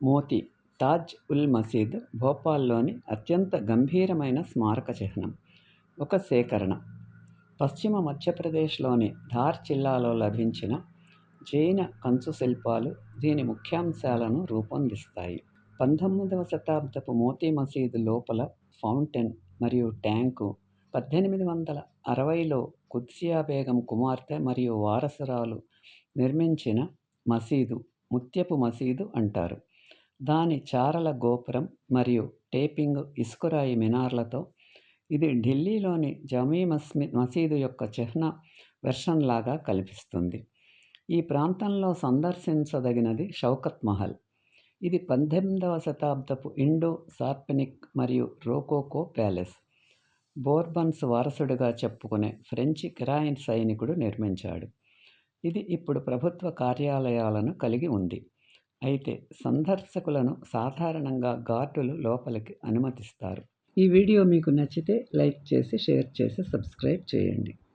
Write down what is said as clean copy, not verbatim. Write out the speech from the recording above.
మోతీ తాజ్ ఉల్ మసీద్ భోపాల్లోని అత్యంత గంభీరమైన స్మారక చిహ్నం. ఒక సేకరణ. పశ్చిమ మధ్యప్రదేశ్లోని ధార్ జిల్లాలో లభించిన జైన కంచు శిల్పాలు దీని ముఖ్యాంశాలను రూపొందిస్తాయి. 19వ శతాబ్దపు మోతీ మసీదు లోపల ఫౌంటైన్ మరియు ట్యాంకు 1860లో కుద్సియా బేగం కుమార్తె మరియు వారసురాలు నిర్మించిన మసీదు ముత్యపు మసీదు అంటారు. దాని చారల గోపురం మరియు టేపింగ్ ఇసుకరాయి మినార్లతో ఇది ఢిల్లీలోని జమీ మసీదు యొక్క చిహ్న వెర్షన్ లాగా కనిపిస్తుంది. ఈ ప్రాంతంలో సందర్శించదగినది షౌకత్ మహల్. ఇది 18వ శతాబ్దపు ఇండో సార్పెనిక్ మరియు రోకోకో ప్యాలెస్. బోర్బన్స్ వారసుడిగా చెప్పుకునే ఫ్రెంచి కిరాయి సైనికుడు నిర్మించాడు. ఇది ఇప్పుడు ప్రభుత్వ కార్యాలయాలను కలిగి ఉంది. అయితే సందర్శకులను సాధారణంగా గార్డులు లోపలికి అనుమతిస్తారు. ఈ వీడియో మీకు నచ్చితే లైక్ చేసి, షేర్ చేసి, సబ్స్క్రైబ్ చేయండి.